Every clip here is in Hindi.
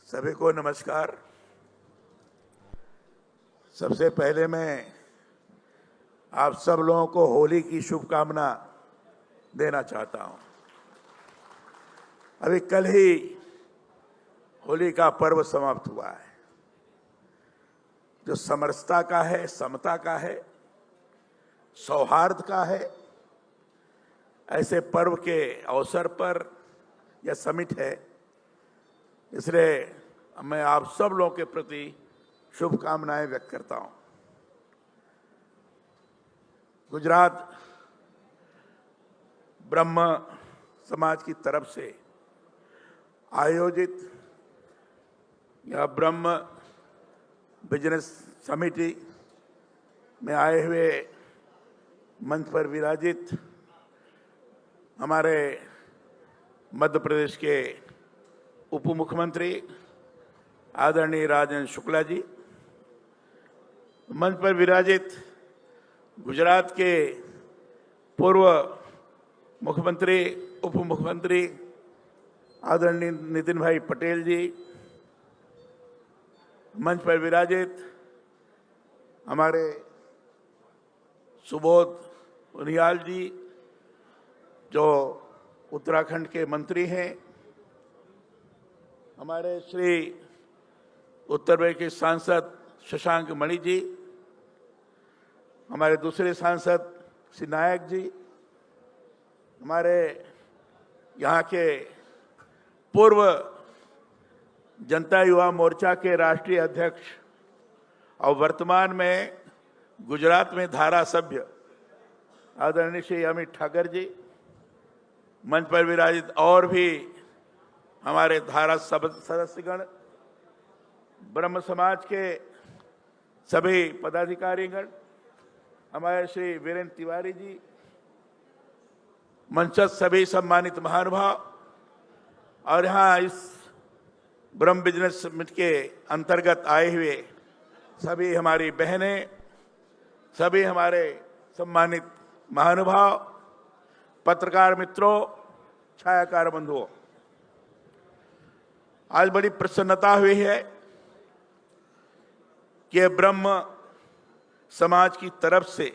सभी को नमस्कार। सबसे पहले मैं आप सब लोगों को होली की शुभकामना देना चाहता हूं। अभी कल ही होली का पर्व समाप्त हुआ है, जो समरसता का है, समता का है, सौहार्द का है। ऐसे पर्व के अवसर पर यह समिट है, इसलिए मैं आप सब लोगों के प्रति शुभकामनाएं व्यक्त करता हूं। गुजरात ब्रह्म समाज की तरफ से आयोजित यह ब्रह्म बिजनेस समिति में आए हुए मंच पर विराजित हमारे मध्य प्रदेश के उप मुख्यमंत्री आदरणीय राजेंद्र शुक्ला जी, मंच पर विराजित गुजरात के पूर्व मुख्यमंत्री उप मुख्यमंत्री आदरणीय नितिन भाई पटेल जी, मंच पर विराजित हमारे सुबोध उनियाल जी जो उत्तराखंड के मंत्री हैं, हमारे श्री उत्तर प्रदेश के सांसद शशांक मणि जी, हमारे दूसरे सांसद श्री नायक जी, हमारे यहाँ के पूर्व जनता युवा मोर्चा के राष्ट्रीय अध्यक्ष और वर्तमान में गुजरात में धारा सभ्य आदरणीय श्री अमित ठाकर जी, मंच पर विराजित और भी हमारे धारा सदस्यगण, ब्रह्म समाज के सभी पदाधिकारीगण, हमारे श्री वीरेंद्र तिवारी जी, मंचस्थ सभी सम्मानित महानुभाव और यहाँ इस ब्रह्म बिजनेस समिट के अंतर्गत आए हुए सभी हमारी बहनें, सभी हमारे सम्मानित महानुभाव, पत्रकार मित्रों, छायाकार बंधुओं, आज बड़ी प्रसन्नता हुई है कि ब्रह्म समाज की तरफ से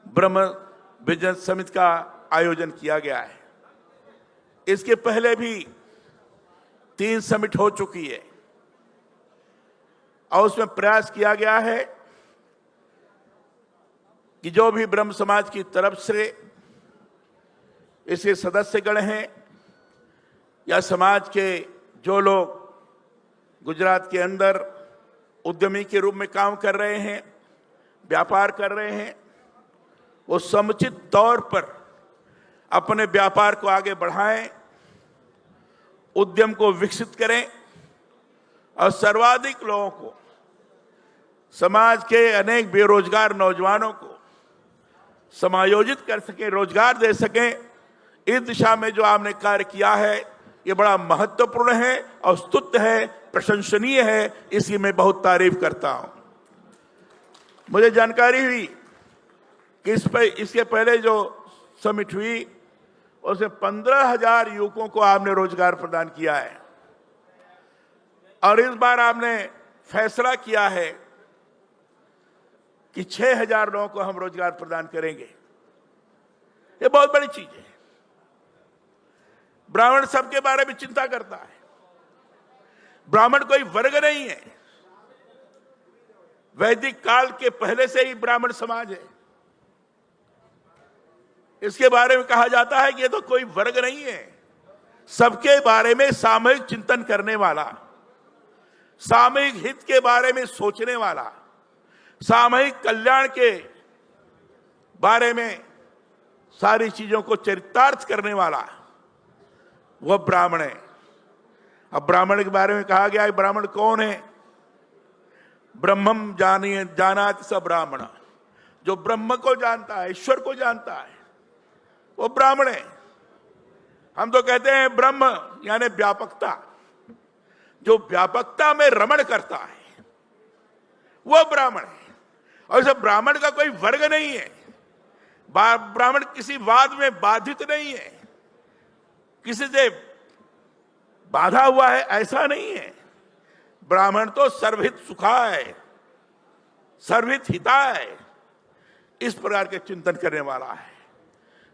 ब्रह्म बिजनेस समिट का आयोजन किया गया है। इसके पहले भी 3 समिट हो चुकी है और उसमें प्रयास किया गया है कि जो भी ब्रह्म समाज की तरफ से इसके सदस्यगण हैं या समाज के जो लोग गुजरात के अंदर उद्यमी के रूप में काम कर रहे हैं, व्यापार कर रहे हैं, वो समुचित तौर पर अपने व्यापार को आगे बढ़ाएं, उद्यम को विकसित करें और सर्वाधिक लोगों को, समाज के अनेक बेरोजगार नौजवानों को समायोजित कर सकें, रोजगार दे सकें। इस दिशा में जो आपने कार्य किया है ये बड़ा महत्वपूर्ण है और स्तुत्य है, प्रशंसनीय है, इसकी मैं बहुत तारीफ करता हूं। मुझे जानकारी हुई कि इसके पहले जो समिट हुई उसमें 15,000 युवकों को आपने रोजगार प्रदान किया है और इस बार आपने फैसला किया है कि 6,000 लोगों को हम रोजगार प्रदान करेंगे। ये बहुत बड़ी चीज है। ब्राह्मण सबके बारे में चिंता करता है। ब्राह्मण कोई वर्ग नहीं है। वैदिक काल के पहले से ही ब्राह्मण समाज है। इसके बारे में कहा जाता है कि ये तो कोई वर्ग नहीं है, सबके बारे में सामूहिक चिंतन करने वाला, सामूहिक हित के बारे में सोचने वाला, सामूहिक कल्याण के बारे में सारी चीजों को चरितार्थ करने वाला वह ब्राह्मण है। अब ब्राह्मण के बारे में कहा गया है, ब्राह्मण कौन है? ब्रह्मम जानिए जानाति स ब्राह्मण, जो ब्रह्म को जानता है, ईश्वर को जानता है, वो ब्राह्मण है। हम तो कहते हैं ब्रह्म यानी व्यापकता, जो व्यापकता में रमण करता है वो ब्राह्मण है। और इस ब्राह्मण का कोई वर्ग नहीं है। ब्राह्मण किसी वाद में बाधित नहीं है, किसी से बाधा हुआ है ऐसा नहीं है। ब्राह्मण तो सर्वहित सुखाय, सर्वहित हिताय, इस प्रकार के चिंतन करने वाला है।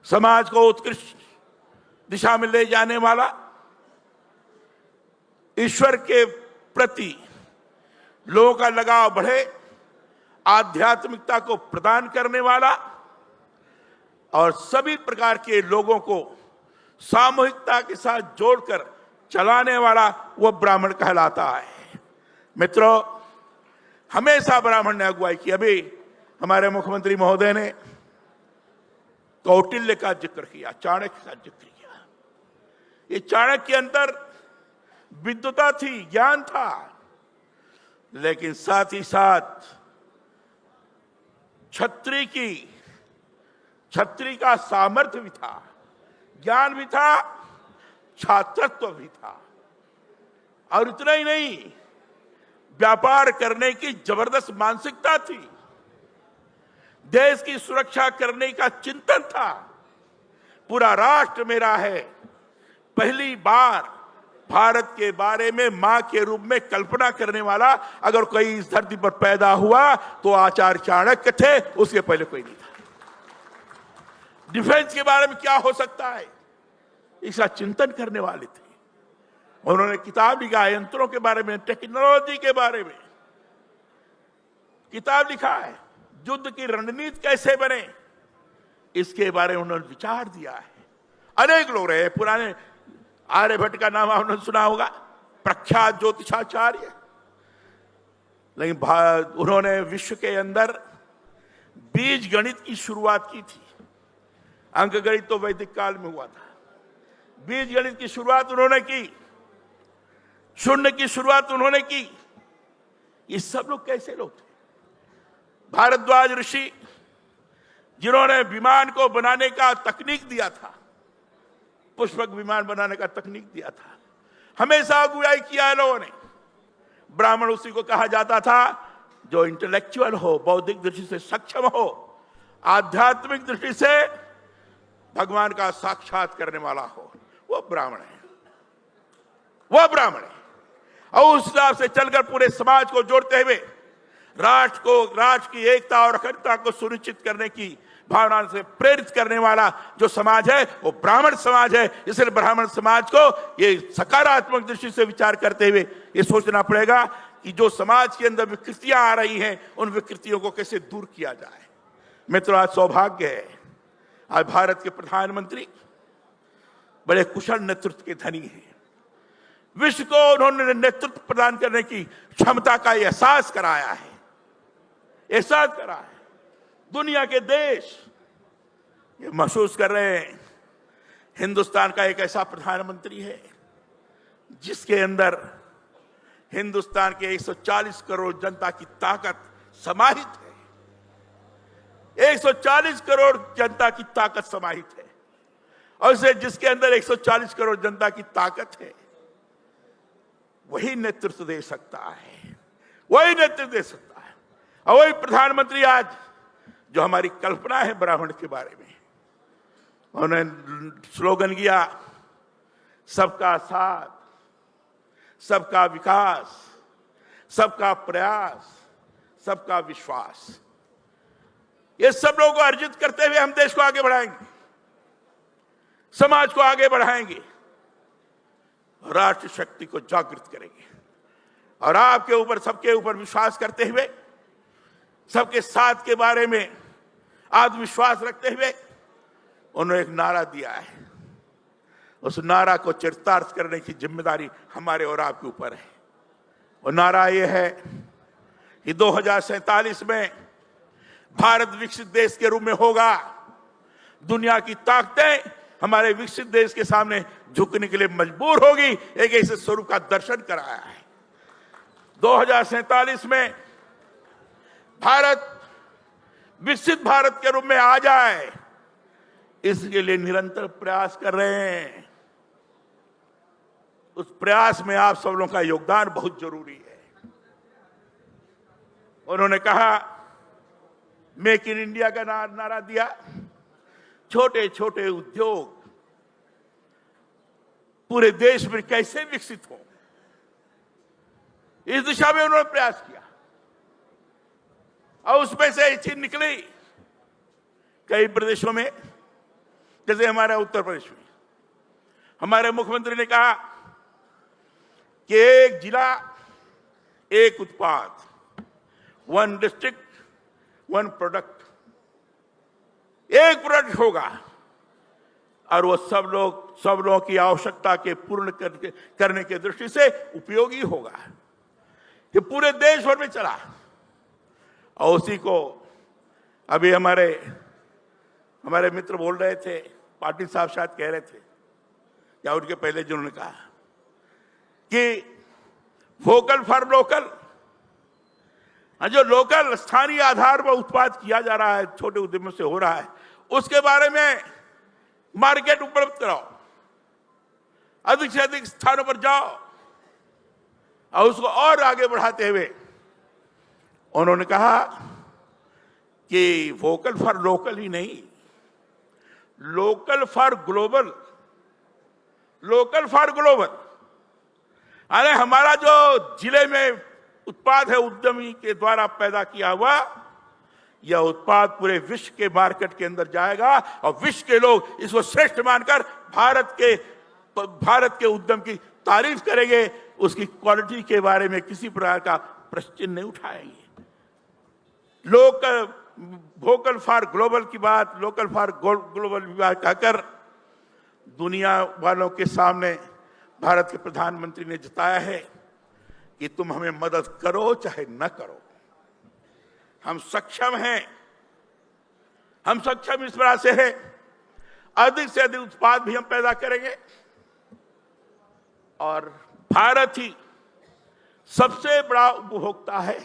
समाज को उत्कृष्ट दिशा में ले जाने वाला, ईश्वर के प्रति लोगों का लगाव बढ़े, आध्यात्मिकता को प्रदान करने वाला और सभी प्रकार के लोगों को सामूहिकता के साथ जोड़कर चलाने वाला वह ब्राह्मण कहलाता है। मित्रों, हमेशा ब्राह्मण ने अगुवाई की। अभी हमारे मुख्यमंत्री महोदय ने कौटिल्य का जिक्र किया, चाणक्य का जिक्र किया। ये चाणक्य के अंदर विद्वता थी, ज्ञान था, लेकिन साथ ही साथ छत्री का सामर्थ्य भी था, ज्ञान भी था, छात्रत्व भी था। और इतना ही नहीं, व्यापार करने की जबरदस्त मानसिकता थी, देश की सुरक्षा करने का चिंतन था। पूरा राष्ट्र मेरा है। पहली बार भारत के बारे में मां के रूप में कल्पना करने वाला अगर कोई इस धरती पर पैदा हुआ तो आचार्य चाणक्य थे, उसके पहले कोई नहीं था। डिफेंस के बारे में क्या हो सकता है, इसका चिंतन करने वाले थे। उन्होंने किताब लिखा है, यंत्रों के बारे में, टेक्नोलॉजी के बारे में किताब लिखा है। युद्ध की रणनीति कैसे बने, इसके बारे में उन्होंने विचार दिया है। अनेक लोग रहे, पुराने आर्यभट्ट का नाम आपने सुना होगा, प्रख्यात ज्योतिषाचार्य। लेकिन उन्होंने विश्व के अंदर बीज गणित की शुरुआत की थी। अंक गणित तो वैदिक काल में हुआ था, बीज गणित की शुरुआत उन्होंने की, शून्य की शुरुआत उन्होंने की। ये सब लोग कैसे लोग थे? भारद्वाज ऋषि, जिन्होंने विमान को बनाने का तकनीक दिया था, पुष्पक विमान बनाने का तकनीक दिया था, हमेशा अगुवाई किया है लोगों ने। ब्राह्मण उसी को कहा जाता था जो इंटेलेक्चुअल हो, बौद्धिक दृष्टि से सक्षम हो, आध्यात्मिक दृष्टि से भगवान का साक्षात करने वाला हो, वो ब्राह्मण है, वो ब्राह्मण है। और उस हिसाब से चलकर पूरे समाज को जोड़ते हुए राष्ट्र की एकता और अखंडता को सुनिश्चित करने की भावना से प्रेरित करने वाला जो समाज है वो ब्राह्मण समाज है। इसलिए ब्राह्मण समाज को ये सकारात्मक दृष्टि से विचार करते हुए ये सोचना पड़ेगा कि जो समाज के अंदर विकृतियां आ रही हैं, उन विकृतियों को कैसे दूर किया जाए। मित्रों, आज सौभाग्य है, आज भारत के प्रधानमंत्री बड़े कुशल नेतृत्व के धनी हैं। विश्व को उन्होंने नेतृत्व प्रदान करने की क्षमता का एहसास कराया है, एहसास करा है। दुनिया के देश ये महसूस कर रहे हैं, हिंदुस्तान का एक ऐसा प्रधानमंत्री है जिसके अंदर हिंदुस्तान के 140 करोड़ जनता की ताकत समाहित है। 140 करोड़ जनता की ताकत समाहित है, और इसे जिसके अंदर 140 करोड़ जनता की ताकत है, वही नेतृत्व दे सकता है, वही नेतृत्व दे सकता है। और वही प्रधानमंत्री आज जो हमारी कल्पना है ब्राह्मण के बारे में, उन्होंने स्लोगन किया, सबका साथ, सबका विकास, सबका प्रयास, सबका विश्वास। ये सब लोगों को अर्जित करते हुए हम देश को आगे बढ़ाएंगे, समाज को आगे बढ़ाएंगे, राष्ट्र शक्ति को जागृत करेंगे। और आपके ऊपर, सबके ऊपर विश्वास करते हुए, सबके साथ के बारे में आत्मविश्वास रखते हुए उन्होंने एक नारा दिया है। उस नारा को चरितार्थ करने की जिम्मेदारी हमारे और आपके ऊपर है। वो नारा ये है कि 2047 में भारत विकसित देश के रूप में होगा। दुनिया की ताकतें हमारे विकसित देश के सामने झुकने के लिए मजबूर होगी। एक ऐसे स्वरूप का दर्शन कराया है। 2047 में भारत विकसित भारत के रूप में आ जाए, इसके लिए निरंतर प्रयास कर रहे हैं। उस प्रयास में आप सब लोगों का योगदान बहुत जरूरी है। उन्होंने कहा, मेक इन इंडिया का नारा दिया। छोटे छोटे उद्योग पूरे देश में कैसे विकसित हो, इस दिशा में उन्होंने प्रयास किया और उसमें से एक चीज निकली। कई प्रदेशों में, जैसे हमारे उत्तर प्रदेश में, हमारे मुख्यमंत्री ने कहा कि एक जिला एक उत्पाद, वन डिस्ट्रिक्ट वन प्रोडक्ट, एक प्रोडक्ट होगा और वो सब लोगों की आवश्यकता के पूर्ण करने की दृष्टि से उपयोगी होगा। ये पूरे देश भर में चला और उसी को अभी हमारे मित्र बोल रहे थे, पाटिल साहब शायद कह रहे थे या उनके पहले जिन्होंने कहा कि वोकल फॉर लोकल, जो लोकल स्थानीय आधार पर उत्पाद किया जा रहा है, छोटे उद्यमों से हो रहा है, उसके बारे में मार्केट उपलब्ध कराओ, अधिक से अधिक स्थानों पर जाओ और उसको और आगे बढ़ाते हुए उन्होंने कहा कि वोकल फॉर लोकल ही नहीं, local for global, local for global. अरे हमारा जो जिले में उत्पाद है उद्यमी के द्वारा पैदा किया हुआ, यह उत्पाद पूरे विश्व के मार्केट के अंदर जाएगा और विश्व के लोग इसको श्रेष्ठ मानकर भारत के उद्यम की तारीफ करेंगे, उसकी क्वालिटी के बारे में किसी प्रकार का प्रश्न नहीं उठाएंगे। वोकल फॉर ग्लोबल की बात, लोकल फॉर ग्लोबल की बात कहकर दुनिया वालों के सामने भारत के प्रधानमंत्री ने जताया है कि तुम हमें मदद करो चाहे न करो, हम सक्षम हैं, हम सक्षम इस तरह से हैं, अधिक से अधिक उत्पाद भी हम पैदा करेंगे और भारत ही सबसे बड़ा उपभोक्ता है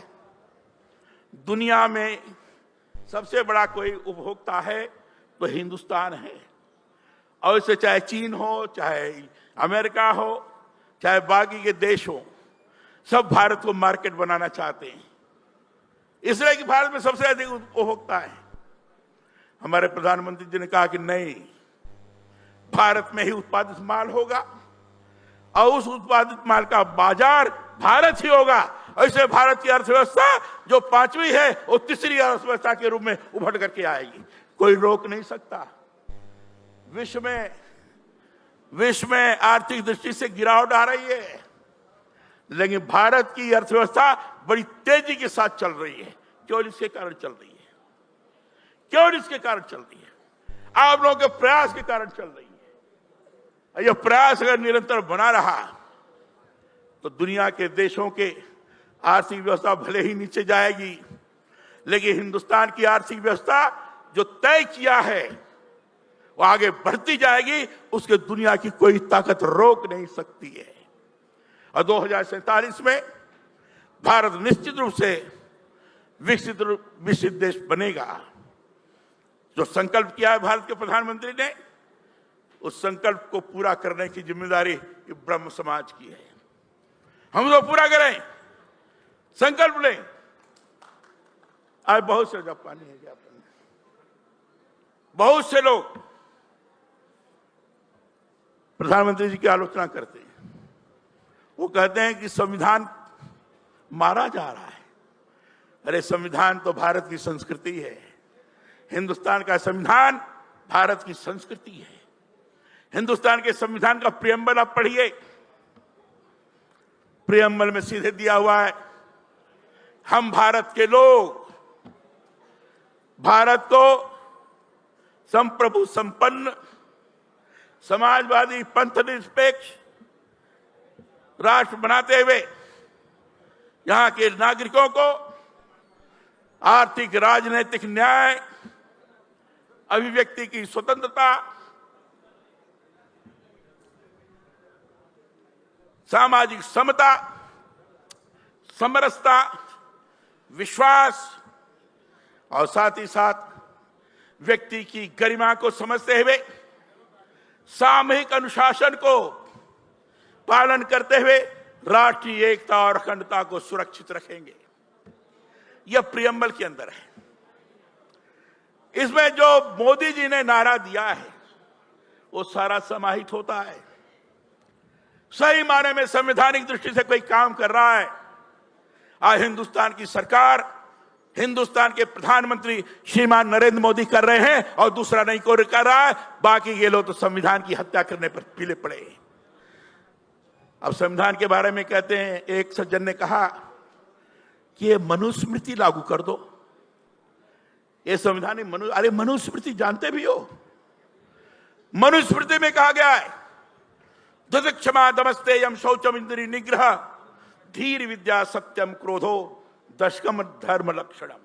दुनिया में। सबसे बड़ा कोई उपभोक्ता है तो हिंदुस्तान है, और इसे चाहे चीन हो, चाहे अमेरिका हो, चाहे बाकी के देश हो, सब भारत को मार्केट बनाना चाहते हैं, इसलिए कि भारत में सबसे अधिक उपभोक्ता है। हमारे प्रधानमंत्री जी ने कहा कि नहीं, भारत में ही उत्पादित माल होगा और उस उत्पादित माल का बाजार भारत ही होगा। ऐसे भारत की अर्थव्यवस्था जो पांचवी है वो तीसरी अर्थव्यवस्था के रूप में उभर करके आएगी, कोई रोक नहीं सकता। विश्व में आर्थिक दृष्टि से गिरावट आ रही है, लेकिन भारत की अर्थव्यवस्था बड़ी तेजी के साथ चल रही है। क्यों? इसके कारण चल रही है। क्यों इसके कारण चल रही है? आप लोगों के प्रयास के कारण चल रही है। यह प्रयास अगर निरंतर बना रहा तो दुनिया के देशों के आर्थिक व्यवस्था भले ही नीचे जाएगी, लेकिन हिंदुस्तान की आर्थिक व्यवस्था जो तय किया है वो आगे बढ़ती जाएगी, उसके दुनिया की कोई ताकत रोक नहीं सकती है। और 2047 में भारत निश्चित रूप से विकसित देश बनेगा। जो संकल्प किया है भारत के प्रधानमंत्री ने, उस संकल्प को पूरा करने की जिम्मेदारी ब्रह्म समाज की है। हम तो पूरा करें, संकल्प लें। आज बहुत से जापानी है, बहुत से लोग प्रधानमंत्री जी की आलोचना करते हैं। वो कहते हैं कि संविधान मारा जा रहा है। अरे संविधान तो भारत की संस्कृति है, हिंदुस्तान का संविधान भारत की संस्कृति है। हिंदुस्तान के संविधान का प्रियम्बल आप पढ़िए, प्रियम्बल में सीधे दिया हुआ है, हम भारत के लोग भारत को संप्रभु संपन्न, समाजवादी, पंथ निरपेक्ष राष्ट्र बनाते हुए यहां के नागरिकों को आर्थिक, राजनीतिक न्याय, अभिव्यक्ति की स्वतंत्रता, सामाजिक समता, समरसता, विश्वास और साथ ही साथ व्यक्ति की गरिमा को समझते हुए सामूहिक अनुशासन को पालन करते हुए राष्ट्रीय एकता और अखंडता को सुरक्षित रखेंगे। यह प्रियम्बल के अंदर है। इसमें जो मोदी जी ने नारा दिया है वो सारा समाहित होता है। सही माने में संवैधानिक दृष्टि से कोई काम कर रहा है। आज हिंदुस्तान की सरकार, हिंदुस्तान के प्रधानमंत्री श्रीमान नरेंद्र मोदी कर रहे हैं और दूसरा नहीं कोई कर रहा है। बाकी ये लोग तो संविधान की हत्या करने पर पीले पड़े हैं। अब संविधान के बारे में कहते हैं, एक सज्जन ने कहा कि ये मनुस्मृति लागू कर दो। ये संविधान अरे मनुस्मृति जानते भी हो? मनुस्मृति में कहा गया है, दद क्षमा दमस्तेयम शौचम इंद्रिय निग्रह धीर विद्या सत्यम क्रोधो दशकम धर्म लक्षणम।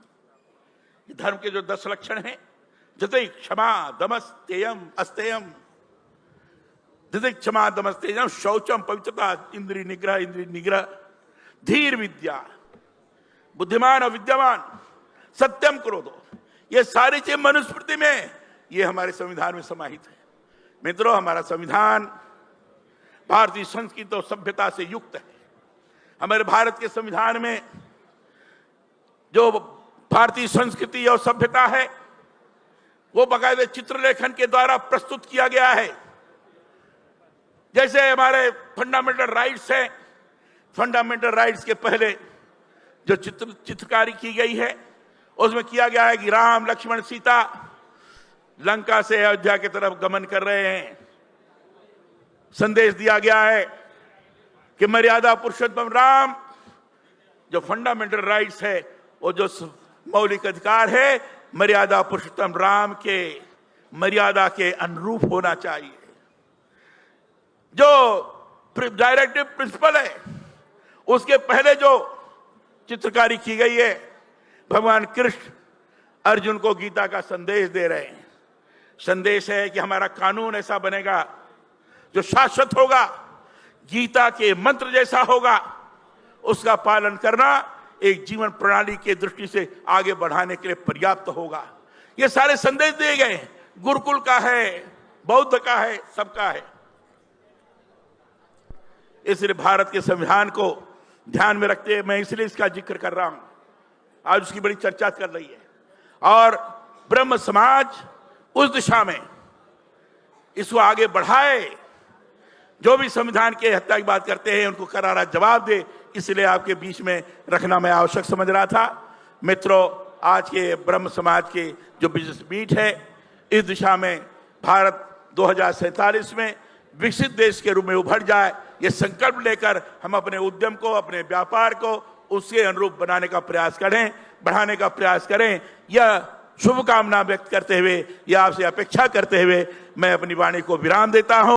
ये धर्म के जो 10 लक्षण हैं, जते क्षमा दमस्तेयम अस्तेयम, जते क्षमा दमस्तेयम शौचम पवित्रता, इंद्रिय निग्रह, धीर विद्या बुद्धिमान और विद्यामान, सत्यम क्रोधो, ये सारी चीज मनुस्मृति में, ये हमारे संविधान में समाहित है। मित्रों, हमारा संविधान भारतीय संस्कृति और सभ्यता से युक्त है। हमारे भारत के संविधान में जो भारतीय संस्कृति और सभ्यता है वो बाकायदे चित्रलेखन के द्वारा प्रस्तुत किया गया है। जैसे हमारे फंडामेंटल राइट्स है, फंडामेंटल राइट्स के पहले जो चित्रकारी की गई है उसमें किया गया है कि राम लक्ष्मण सीता लंका से अयोध्या की तरफ गमन कर रहे हैं। संदेश दिया गया है कि मर्यादा पुरुषोत्तम राम, जो फंडामेंटल राइट्स है, वो जो मौलिक अधिकार है, मर्यादा पुरुषोत्तम राम के मर्यादा के अनुरूप होना चाहिए। जो डायरेक्टिव प्रिंसिपल है उसके पहले जो चित्रकारी की गई है, भगवान कृष्ण अर्जुन को गीता का संदेश दे रहे हैं। संदेश है कि हमारा कानून ऐसा बनेगा जो शाश्वत होगा, गीता के मंत्र जैसा होगा, उसका पालन करना एक जीवन प्रणाली के दृष्टि से आगे बढ़ाने के लिए पर्याप्त होगा। ये सारे संदेश दिए गए हैं। गुरुकुल का है, बौद्ध का है, सबका है। इसलिए भारत के संविधान को ध्यान में रखते हुए मैं इसलिए इसका जिक्र कर रहा हूं। आज उसकी बड़ी चर्चा कर रही है और ब्रह्म समाज उस दिशा में इसको आगे बढ़ाए। जो भी संविधान के हत्या की बात करते हैं उनको करारा जवाब दे, इसलिए आपके बीच में रखना मैं आवश्यक समझ रहा था। मित्रों, आज के ब्रह्म समाज के जो बिजनेस मीट है, इस दिशा में भारत 2047 में विकसित देश के रूप में उभर जाए, ये संकल्प लेकर हम अपने उद्यम को, अपने व्यापार को उसके अनुरूप बनाने का प्रयास करें, बढ़ाने का प्रयास करें। यह शुभकामना व्यक्त करते हुए या आपसे अपेक्षा करते हुए मैं अपनी वाणी को विराम देता हूं।